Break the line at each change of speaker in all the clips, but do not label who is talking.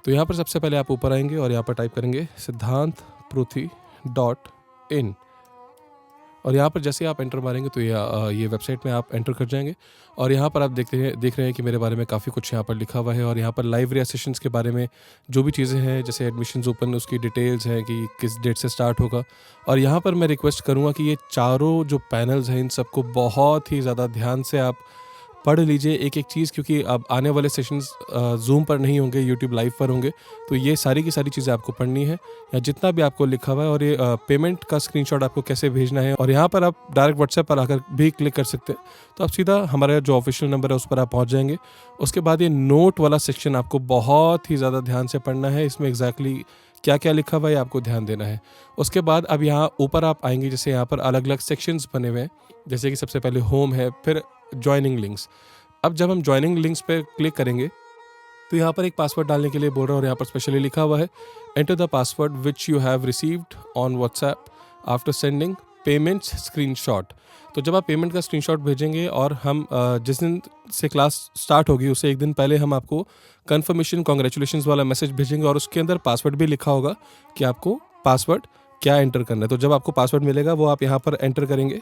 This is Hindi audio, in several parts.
तो यहाँ पर सबसे पहले आप ऊपर आएंगे और यहाँ पर टाइप करेंगे siddhantpruthi.in और यहाँ पर जैसे आप एंटर मारेंगे तो ये वेबसाइट में आप एंटर कर जाएंगे और यहाँ पर आप देख रहे हैं कि मेरे बारे में काफ़ी कुछ यहाँ पर लिखा हुआ है और यहाँ पर लाइव सेशंस के बारे में जो भी चीज़ें हैं, जैसे एडमिशन्स ओपन, उसकी डिटेल्स हैं कि किस डेट से स्टार्ट होगा। और यहाँ पर मैं रिक्वेस्ट करूँगा कि ये चारों जो पैनल्स हैं इन सबको बहुत ही ज़्यादा ध्यान से आप पढ़ लीजिए एक एक चीज़, क्योंकि अब आने वाले सेशंस जूम पर नहीं होंगे, यूट्यूब लाइव पर होंगे। तो ये सारी की सारी चीज़ें आपको पढ़नी है, या जितना भी आपको लिखा हुआ है, और ये पेमेंट का स्क्रीनशॉट आपको कैसे भेजना है। और यहाँ पर आप डायरेक्ट व्हाट्सएप पर आकर भी क्लिक कर सकते हैं, तो आप सीधा हमारा जो ऑफिशियल नंबर है उस पर आप पहुँच जाएंगे। उसके बाद ये नोट वाला सेक्शन आपको बहुत ही ज़्यादा ध्यान से पढ़ना है, इसमें एग्जैक्टली क्या क्या लिखा हुआ है आपको ध्यान देना है। उसके बाद अब यहाँ ऊपर आप आएंगे, जैसे यहाँ पर अलग अलग सेक्शंस बने हुए हैं, जैसे कि सबसे पहले होम है, फिर ज्वाइनिंग लिंक्स। अब जब हम ज्वाइनिंग लिंक्स पे क्लिक करेंगे तो यहाँ पर एक पासवर्ड डालने के लिए बोल रहा है और यहाँ पर स्पेशली लिखा हुआ है enter the password which you have received on WhatsApp after sending payments screenshot. तो जब आप पेमेंट का स्क्रीनशॉट भेजेंगे और हम जिस दिन से क्लास स्टार्ट होगी उससे एक दिन पहले हम आपको कन्फर्मेशन कॉन्ग्रेचुलेशंस वाला मैसेज भेजेंगे और उसके अंदर पासवर्ड भी लिखा होगा कि आपको पासवर्ड क्या एंटर करना है। तो जब आपको पासवर्ड मिलेगा वो आप यहाँ पर एंटर करेंगे।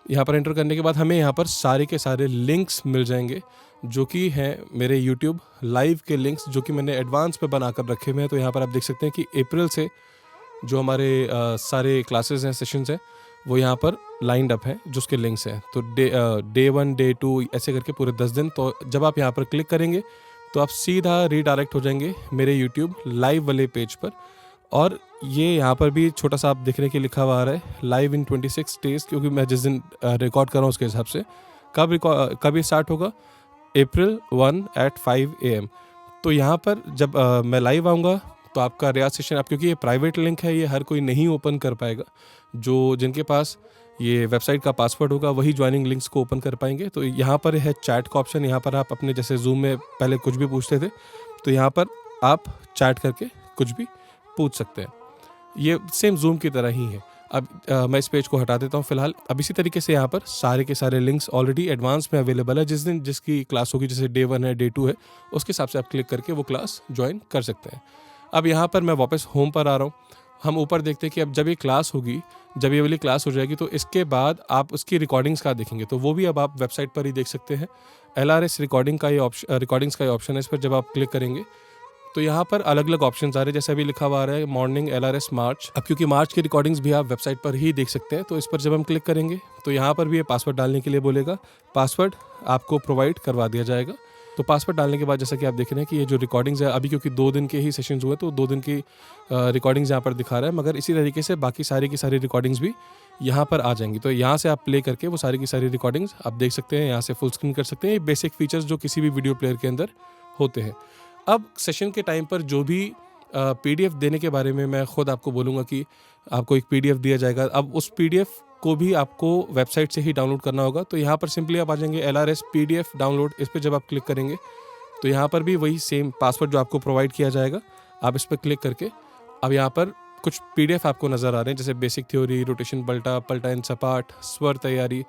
यहाँ पर एंटर करने के बाद हमें यहाँ पर सारे के सारे लिंक्स मिल जाएंगे जो कि हैं मेरे YouTube लाइव के लिंक्स, जो कि मैंने एडवांस में बना कर रखे हुए हैं। तो यहाँ पर आप देख सकते हैं कि अप्रैल से जो हमारे सारे क्लासेस हैं, सेशंस हैं, वो यहाँ पर लाइंड अप हैं, जो उसके लिंक्स हैं। तो डे 1 डे 2 ऐसे करके पूरे 10 दिन। तो जब आप यहाँ पर क्लिक करेंगे तो आप सीधा रीडायरेक्ट हो जाएंगे मेरे YouTube लाइव वाले पेज पर। और ये यहाँ पर भी छोटा सा आप देखने के लिखा हुआ आ रहा है लाइव इन 26 डेज, क्योंकि मैं जिस दिन रिकॉर्ड कर रहा हूँ उसके हिसाब से कब ये स्टार्ट होगा, अप्रैल 1 at 5 AM। तो यहाँ पर जब मैं लाइव आऊँगा तो आपका रियाज सेशन, आप क्योंकि ये प्राइवेट लिंक है, ये हर कोई नहीं ओपन कर पाएगा, जो जिनके पास ये वेबसाइट का पासवर्ड होगा वही ज्वाइनिंग लिंक्स को ओपन कर पाएंगे। तो यहाँ पर है चैट का ऑप्शन, यहाँ पर आप अपने जैसे जूम में पहले कुछ भी पूछते थे तो यहाँ पर आप चैट करके कुछ भी पूछ सकते हैं। ये सेम जूम की तरह ही है। अब मैं इस पेज को हटा देता हूँ फिलहाल। अब इसी तरीके से यहाँ पर सारे के सारे लिंक्स ऑलरेडी एडवांस में अवेलेबल है। जिस दिन जिसकी क्लास होगी, जैसे डे 1 है, डे 2 है, उसके हिसाब से आप क्लिक करके वो क्लास ज्वाइन कर सकते हैं। अब यहाँ पर मैं वापस होम पर आ रहा हूँ। हम ऊपर देखते हैं कि अब जब ये क्लास होगी, जब ये वाली क्लास हो जाएगी तो इसके बाद आप उसकी रिकॉर्डिंग्स का देखेंगे, तो वो भी अब आप वेबसाइट पर ही देख सकते हैं। LRS रिकॉर्डिंग्स का ये ऑप्शन है। इस पर जब आप क्लिक करेंगे तो यहाँ पर अलग अलग ऑप्शन आ रहे हैं, जैसे अभी लिखा हुआ आ रहा है मॉर्निंग LRS मार्च। अब क्योंकि मार्च की रिकॉर्डिंग्स भी आप वेबसाइट पर ही देख सकते हैं, तो इस पर जब हम क्लिक करेंगे तो यहाँ पर भी ये पासवर्ड डालने के लिए बोलेगा। पासवर्ड आपको प्रोवाइड करवा दिया जाएगा। तो पासवर्ड डालने के बाद जैसा कि आप देख रहे हैं कि ये जो रिकॉर्डिंग्स है, अभी क्योंकि 2 दिन के ही सेशंस हुए तो 2 दिन की रिकॉर्डिंग्स यहाँ पर दिखा रहा है, मगर इसी तरीके से बाकी सारी की सारी रिकॉर्डिंग्स भी यहाँ पर आ जाएंगी। तो यहाँ से आप प्ले करके वो सारी की सारी रिकॉर्डिंग्स आप देख सकते हैं, यहाँ से फुल स्क्रीन कर सकते हैं। ये बेसिक फीचर्स जो किसी भी वीडियो प्लेयर के अंदर होते हैं। अब सेशन के टाइम पर जो भी PDF देने के बारे में मैं खुद आपको बोलूँगा कि आपको एक PDF दिया जाएगा। अब उस PDF को भी आपको वेबसाइट से ही डाउनलोड करना होगा। तो यहाँ पर सिंपली आप आ जाएंगे LRS PDF डाउनलोड, इस पर जब आप क्लिक करेंगे तो यहाँ पर भी वही सेम पासवर्ड जो आपको प्रोवाइड किया जाएगा, आप इस पर क्लिक करके अब यहाँ पर कुछ PDF आपको नज़र आ रहे हैं, जैसे बेसिक थ्योरी, रोटेशन पलटा, पलटा इन सपाट, स्वर तैयारी,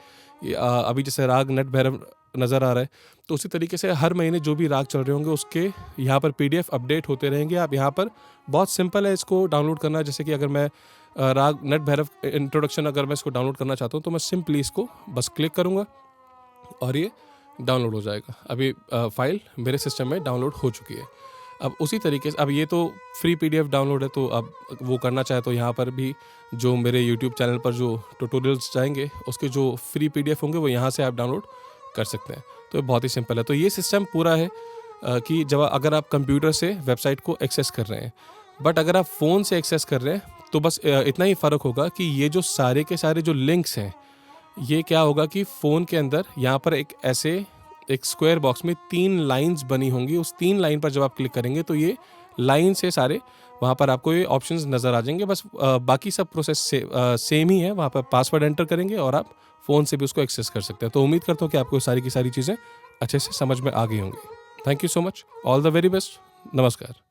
अभी जैसे राग नट भैरव नज़र आ रहा है। तो उसी तरीके से हर महीने जो भी राग चल रहे होंगे उसके यहाँ पर PDF अपडेट होते रहेंगे। आप यहाँ पर बहुत सिंपल है इसको डाउनलोड करना। जैसे कि अगर मैं राग नट भैरव इंट्रोडक्शन अगर मैं इसको डाउनलोड करना चाहता हूँ तो मैं सिंपली इसको बस क्लिक करूँगा और ये डाउनलोड हो जाएगा। अभी फाइल मेरे सिस्टम में डाउनलोड हो चुकी है। अब उसी तरीके से अब ये तो फ्री PDF डाउनलोड है, तो अब वो करना चाहे तो यहाँ पर भी जो मेरे YouTube चैनल पर जो ट्यूटोरियल्स जाएंगे उसके जो फ्री PDF होंगे वो यहाँ से आप डाउनलोड कर सकते हैं। तो बहुत ही सिंपल है। तो ये सिस्टम पूरा है कि जब अगर आप कंप्यूटर से वेबसाइट को एक्सेस कर रहे हैं, बट अगर आप फ़ोन से एक्सेस कर रहे हैं तो बस इतना ही फ़र्क होगा कि ये जो सारे के सारे जो लिंक्स हैं, ये क्या होगा कि फ़ोन के अंदर यहाँ पर एक स्क्वायर बॉक्स में 3 लाइंस बनी होंगी। उस 3 लाइन पर जब आप क्लिक करेंगे तो ये लाइन से सारे वहाँ पर आपको ये ऑप्शंस नज़र आ जाएंगे। बस बाकी सब प्रोसेस सेम ही है। वहाँ पर पासवर्ड एंटर करेंगे और आप फ़ोन से भी उसको एक्सेस कर सकते हैं। तो उम्मीद करता हूँ कि आपको सारी की सारी चीज़ें अच्छे से समझ में आ गई होंगी। Thank you so much. All the very best. नमस्कार।